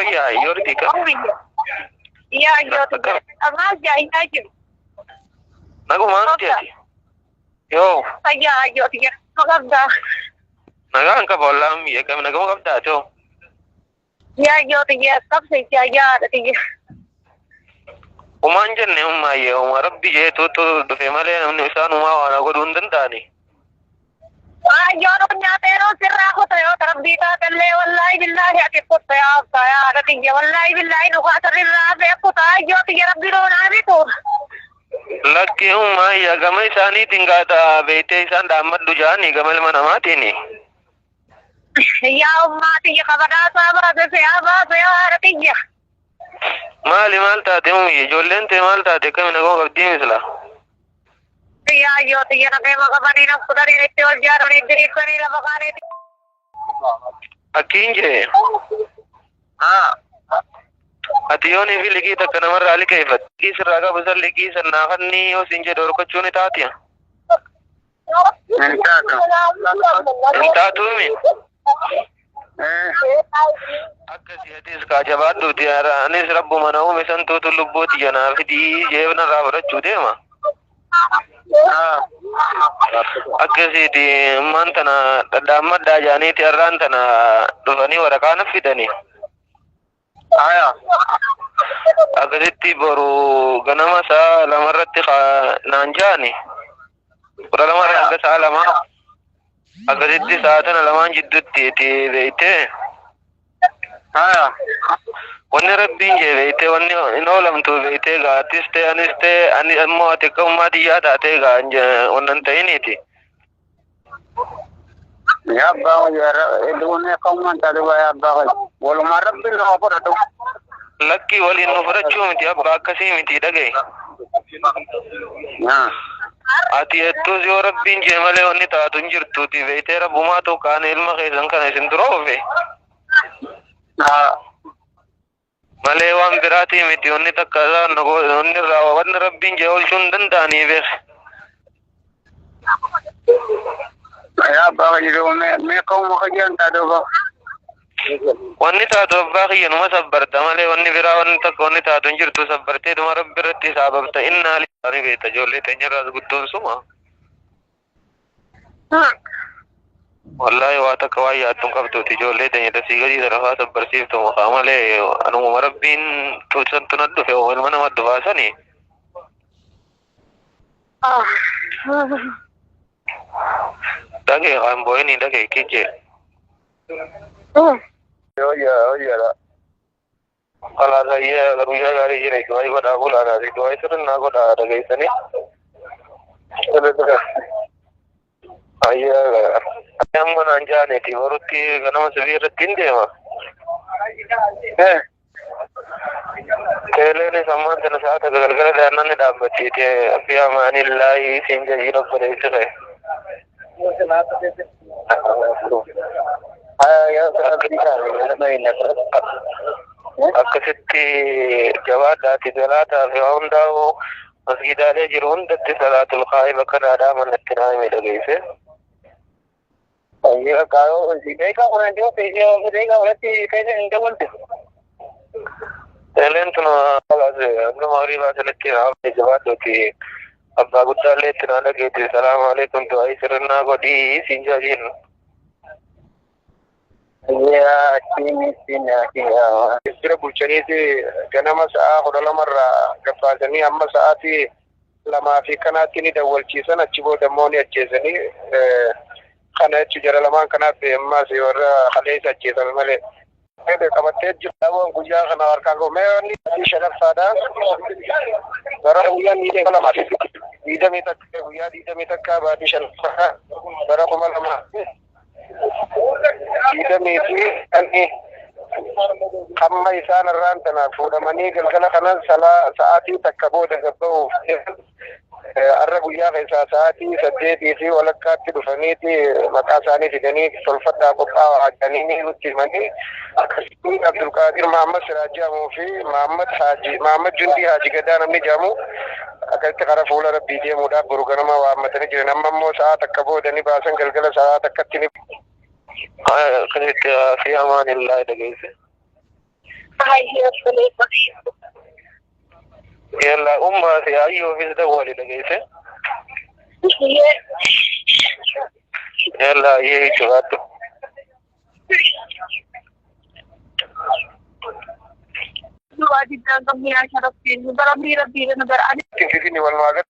ya yorti ka ya yorti amma ya ji nago manti yo ya yorti maganda naga ka bolam ye ka naga magabda to ya yorti ya kab se ya rati وما انجلني هم هي وما ربي جيت وتو في مالين من انسان وما وانا اقول وندن تاني يورو نياتيرو سراخو تيو تربيتا تلي والله بالله اكيد يا يا رتي والله بالله نخاطر الله بيكو تاي يا ربي رو نابيتو لكن هم هي كما ثاني تنغاتا بيتي سان دامد دجاني كمل مناماتيني يا اماتي خبرات صابا يا رتي مالي مالتا تيمو يجولين تي مالتا تكم نغو قديم مثلا يا يوتي انا بما قبري نقدر يتول جاروني دريكوني لبقاني اكينجي اتيوني في لقي تك نمر علي كيف كيس راغا بزر لقي سناخني وسنجي دور كچوني تاتيا انتاتو مين akkasi hadis ka jabaaddu tiara anis rabbu manau misan tu lubboti jana fidi jebna rabarachuu deema akkasi ti mantana dadammadda jaaniti arrantana dhufani waraqaana fidani aya akkasitti boru ganama saa lamarratti naan jaani kudha lamarra hanga saa lama akkasitti saatana lamaan jiddutti ti beeyte wanni rabbiin jee beeyte wanni inoolamtu beeyte gaatiste aniste ani ammoo ati akka ummaatiyyaa taate wannan ta'iniiti ya abbaa jara edune qawman taduba ya abbaa waluma rabbiin nama fudhatu lakki waliin nu fudhachuu miti abbaa akkasii miti dhagaye ati ettus yoo rabbiin jee malee wanni taatu hin jirtuuti beeyte rabbumaatu kaan ilma keessan kana isin dura ofe malee waan biraatii miti wanni takka wanni wanni rabbiin jee oolchuu hin danda'anii beek ya abbaa jiru me qawma kajaan taduba wanni taatu abbaa kiyyanuma sabbarta malee wanni biraa wanni takka wanni taatu hin jirtu sabbartee dhuma rabbi irratti saababta innaa lillahi beekta ijoollee teenyarraas guddoon suma wallahi waa takka waa yaadduun qabduuti ijoollee teenya tasii gadii tarafaa sabbarsiiftu mukaa malee anumuma rabbiin tuusantu na dhufe ilma nama dhufaasani dhagee kan booyinii dhagee kijjee oya ala saya garuya gari jire ko ay goda bola na ri doy sir na goda daga isani ayya amma nan jane ti waruti ganama sevir tinde ma kele samman tan saata galgala da nan da bati te afiya manillahi sinja jiro pare sire akkasitti jabaadhaati salaataa fi hundaa'u masgidaalee jiru hundatti salaatul qaa'iba kanaadhaa manatti naame dhageesse teleen tuna amma magribaa sanatti naafne jabaadhuti abbaa guddaallee itti naa dhageeti salaamu alaikum du'aa sirnaa godhii siin jaajiin ya sina kira bulchaniiti ganama sa'a kudha lamarra gabbaasanii amma sa'aatii lamaa fi kanaatti ni dawwalchiisan achi booda immoo ni ajjeesanii kana jechu jara lamaan kanaaf ammas warra haleessa ajjeesame malee qabattee jirtu guyyaa kana harkaa gomee wanni shanaffaadha bara guyyaa miidhee lama diidamii takka guyyaa diidamii takka baadii shanaffaa bara 2000 idamiti ani amma isaan irraan tana fuudhamanii galgala kanan sa'aatii takka booda gabba'uuf arra guyyaa keessaa sa'aatii 8 fi walakkaatti dhufaniiti maqaa isaanii fidanii tolfadhaa qophaa'aa ajjanii nutti himanii akkasitti Abdulqaadir Mahammad Siraajamuu fi Mahammad Jundii Haaji Gadaa namni jedhamu akkasitti karaa fuula rabbii deemuudhaaf boru ganama waammatanii jiran amma immoo sa'a takka booda ni baasan galgala sa'a takkatti ni akkasitti fi amaanillahi dhageesse يلا أمها في أيوه في الدول اللي جيسه يلا هي شغاته دعاء جدا ضمني عشان ربي ربي ربي نبر عليك في والمعقد